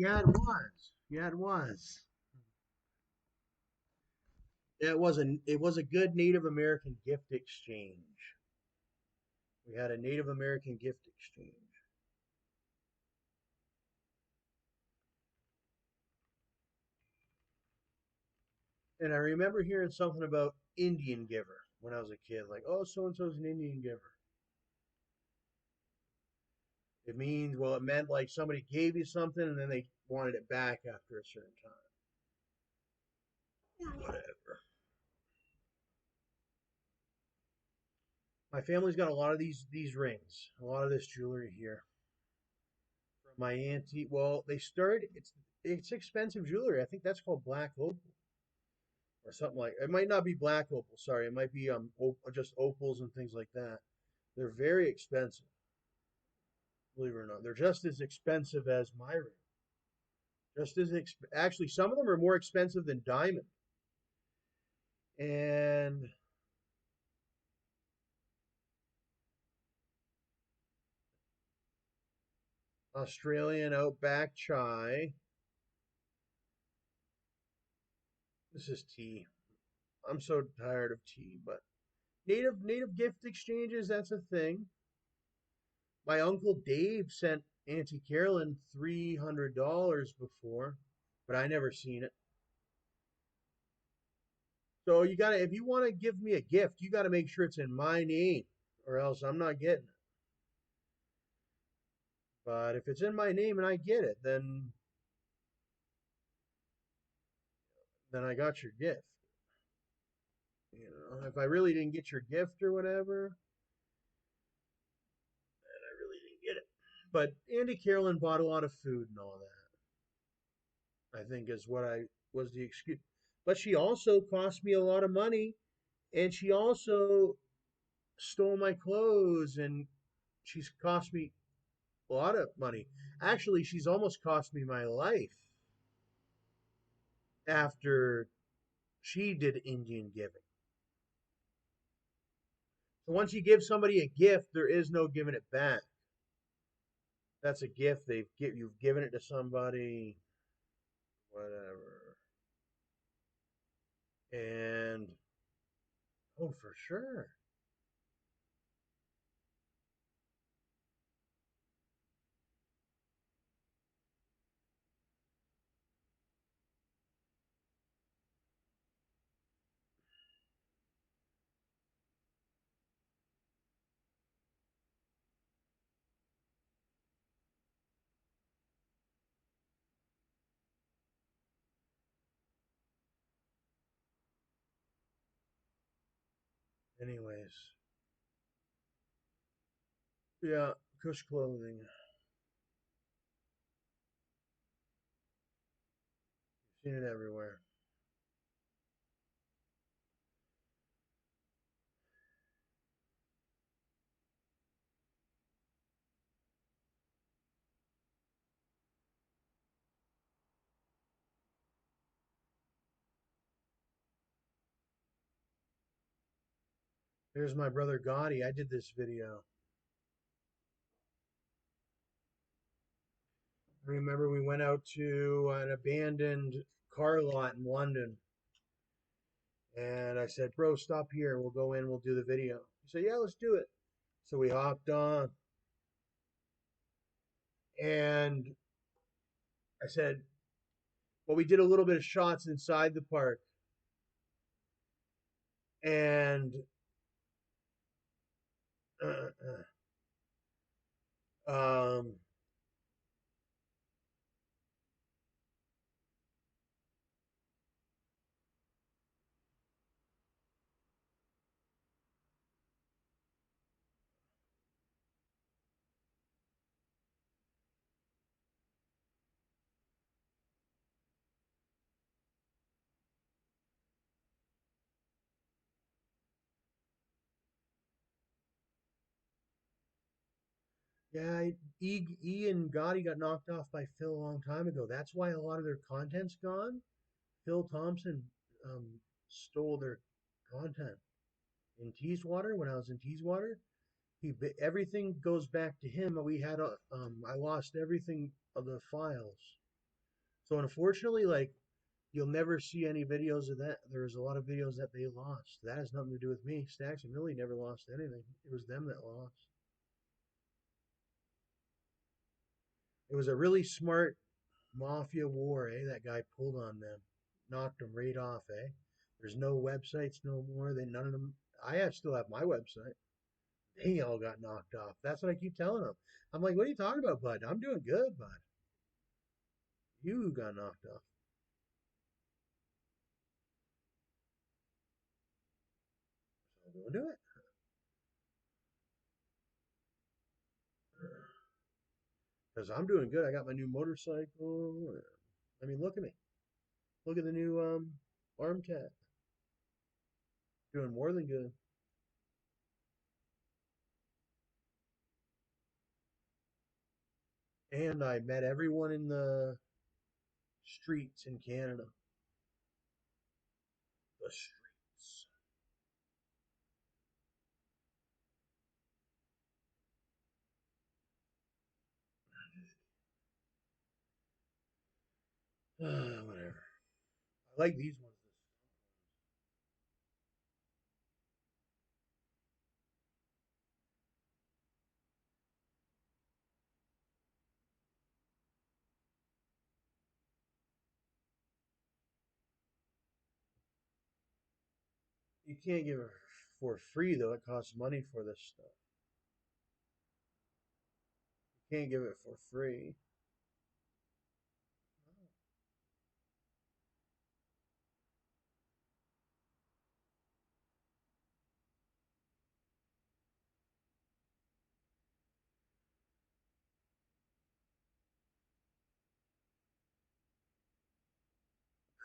Yeah, it was. Yeah, it was. It was a good Native American gift exchange. We had a Native American gift exchange. And I remember hearing something about Indian giver when I was a kid, like, oh, so and so's an Indian giver. It means, well, it meant like somebody gave you something and then they wanted it back after a certain time. Or whatever. My family's got a lot of these rings, a lot of this jewelry here. From my auntie, well, they started. It's expensive jewelry. I think that's called black opal or something like. It might not be black opal. Sorry, it might be just opals and things like that. They're very expensive. Believe it or not, they're just as expensive as my ring. Actually, some of them are more expensive than diamond. And Australian Outback chai. This is tea. I'm so tired of tea, but native gift exchanges, that's a thing. My uncle Dave sent Auntie Carolyn $300 before, but I never seen it. So you gotta, if you want to give me a gift, you gotta make sure it's in my name, or else I'm not getting it. But if it's in my name and I get it, then I got your gift. If I really didn't get your gift or whatever, then I really didn't get it. But Auntie Carolyn bought a lot of food and all that. I think is what I was the excuse. But she also cost me a lot of money, and she also stole my clothes, and she's cost me a lot of money. Actually, she's almost cost me my life after she did Indian giving. So once you give somebody a gift, there is no giving it back. That's a gift. You've given it to somebody, whatever. And oh, for sure. Anyways, yeah, Kush clothing. You've seen it everywhere. Here's my brother Gotti. I did this video. I remember we went out to an abandoned car lot in London, and I said, "Bro, stop here. We'll go in. We'll do the video." He said, "Yeah, let's do it." So we hopped on, and I said, "Well, we did a little bit of shots inside the park, and um, yeah, E and Gotti got knocked off by Phil a long time ago. That's why a lot of their content's gone. Phil Thompson um, stole their content in Teeswater when I was in Teeswater. Everything goes back to him. I lost everything of the files. So unfortunately, like you'll never see any videos of that. There's a lot of videos that they lost. That has nothing to do with me. Stacks and Millie never lost anything. It was them that lost. It was a really smart mafia war, eh? That guy pulled on them, knocked them right off, eh? There's no websites no more. They none of them. Still have my website. They all got knocked off. That's what I keep telling them. I'm like, what are you talking about, bud? I'm doing good, bud. You got knocked off. So go do it. Because I'm doing good. I got my new motorcycle. I mean, look at me. Look at the new arm cat. Doing more than good. And I met everyone in the streets in Canada. The streets. Whatever. I like these ones. You can't give it for free though. It costs money for this stuff. You can't give it for free.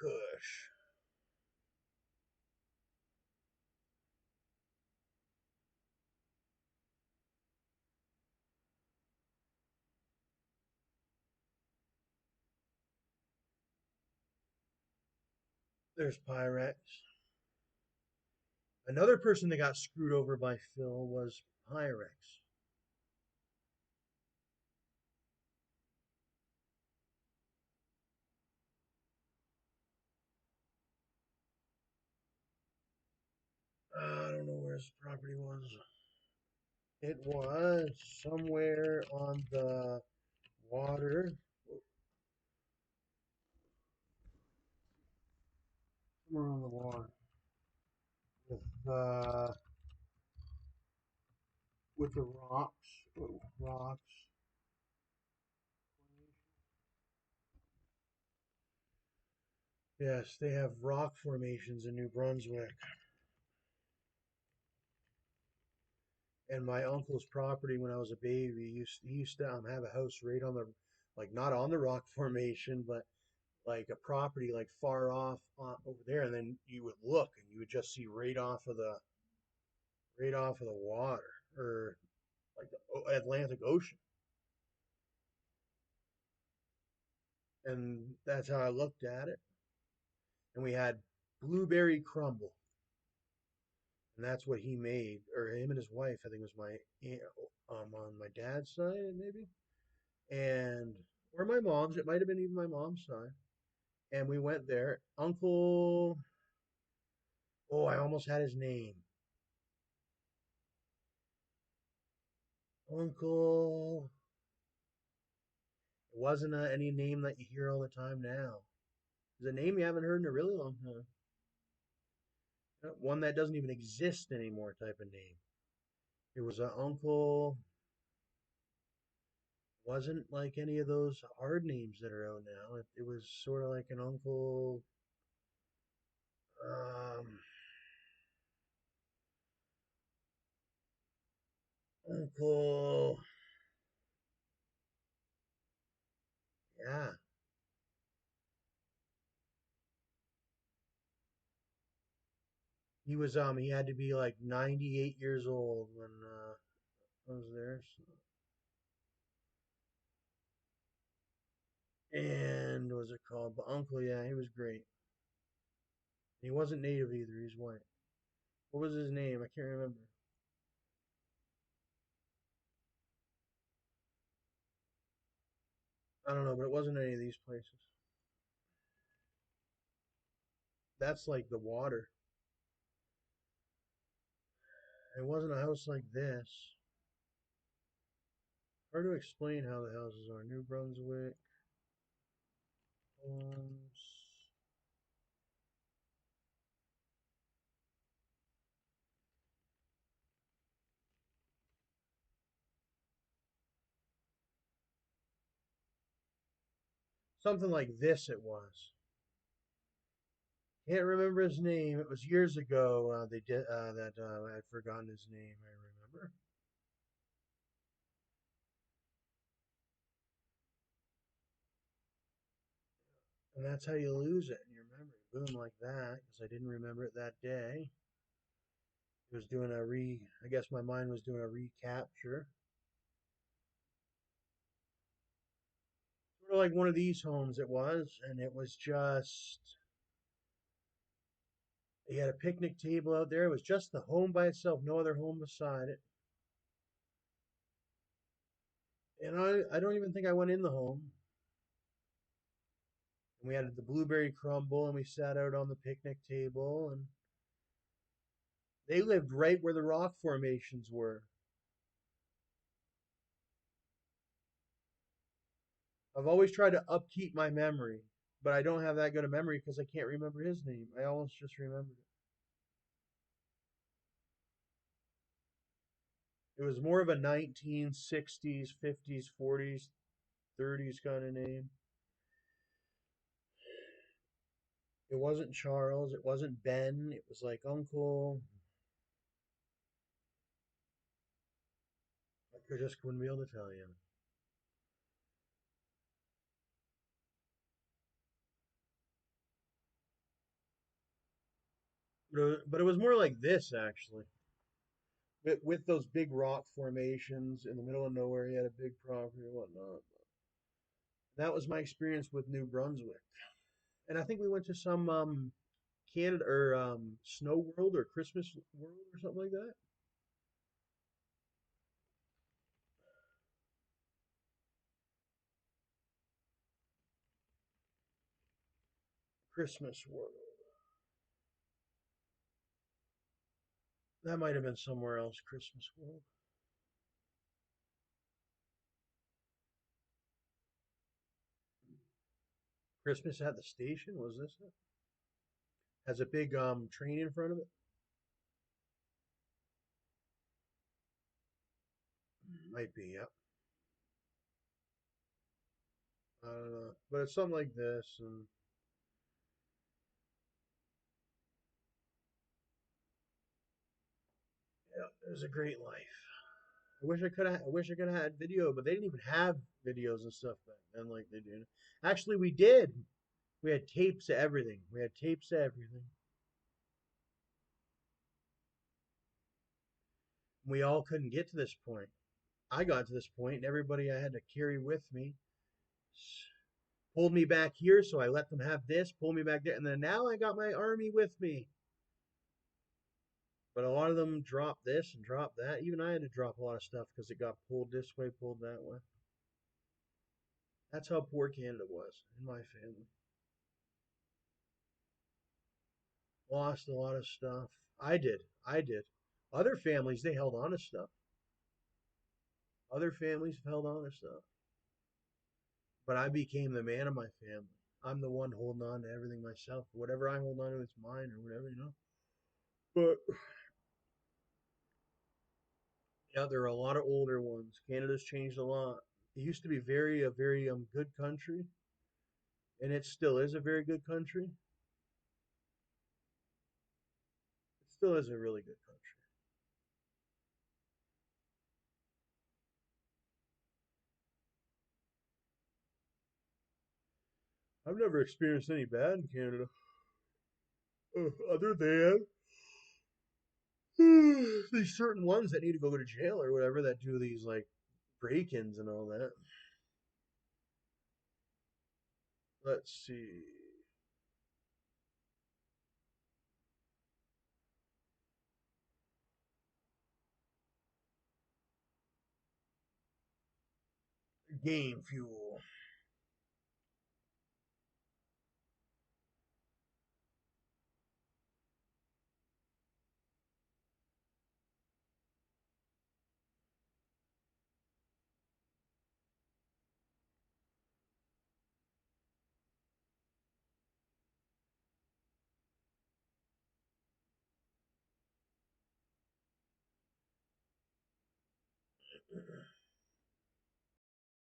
Kush. There's Pyrex. Another person that got screwed over by Phil was Pyrex. I don't know where his property was. It was somewhere on the water. Somewhere on the water. With with the rocks. Rocks. Yes, they have rock formations in New Brunswick. And my uncle's property when I was a baby he used to have a house right on the like not on the rock formation, but like a property like far off over there, and then you would look and you would just see right off of the water or like the Atlantic Ocean, and that's how I looked at it. And we had blueberry crumble, and that's what he made, or him and his wife. I think it was my aunt, on my dad's side maybe, and or my mom's. It might have been even my mom's side. And we went there. Uncle, oh, I almost had his name. Uncle, it wasn't any name that you hear all the time now. It's a name you haven't heard in a really long time. One that doesn't even exist anymore type of name. It was an uncle, wasn't like any of those hard names that are out now. It was sort of like an uncle, um, uncle, yeah. He had to be like 98 years old when I was there. So. And what was it called? But Uncle, yeah, he was great. He wasn't native either. He's white. What was his name? I can't remember. I don't know, but it wasn't any of these places. That's like the water. It wasn't a house like this. Hard to explain how the houses are. New Brunswick homes. Something like this it was. Can't remember his name. It was years ago. They did that. I'd forgotten his name. I remember. And that's how you lose it in your memory. Boom, like that. Because I didn't remember it that day. It was doing a I guess my mind was doing a recapture. Sort of like one of these homes it was. And it was just. He had a picnic table out there. It was just the home by itself, no other home beside it. And I don't even think I went in the home. And we had the blueberry crumble and we sat out on the picnic table and they lived right where the rock formations were. I've always tried to upkeep my memory, but I don't have that good a memory because I can't remember his name. I almost just remembered it. It was more of a 1960s, 50s, 40s, 30s kind of name. It wasn't Charles. It wasn't Ben. It was like Uncle. I just wouldn't be able to tell you. But it was more like this, actually. With those big rock formations in the middle of nowhere, he had a big property and whatnot. That was my experience with New Brunswick. And I think we went to some Canada or Snow World or Christmas World or something like that. Christmas World. That might have been somewhere else. Christmas World. Christmas at the station. Was this it? Has a big train in front of it. Might be. Yep. I don't know, but it's something like this, and yeah, it was a great life. I wish I could have. I wish I could have had video, but they didn't even have videos and stuff back then like they do. Actually, we did. We had tapes of everything. We had tapes of everything. We all couldn't get to this point. I got to this point, and everybody I had to carry with me pulled me back here, so I let them have this, pull me back there, and then now I got my army with me. But a lot of them dropped this and dropped that. Even I had to drop a lot of stuff because it got pulled this way, pulled that way. That's how poor Canada was in my family. Lost a lot of stuff. I did. I did. Other families, they held on to stuff. Other families have held on to stuff. But I became the man of my family. I'm the one holding on to everything myself. Whatever I hold on to, it's mine or whatever, you know. But yeah, there are a lot of older ones. Canada's changed a lot. It used to be a very good country, and it still is a very good country. It still is a really good country. I've never experienced any bad in Canada, other than these certain ones that need to go to jail or whatever that do these like break-ins and all that. Let's see. Game fuel.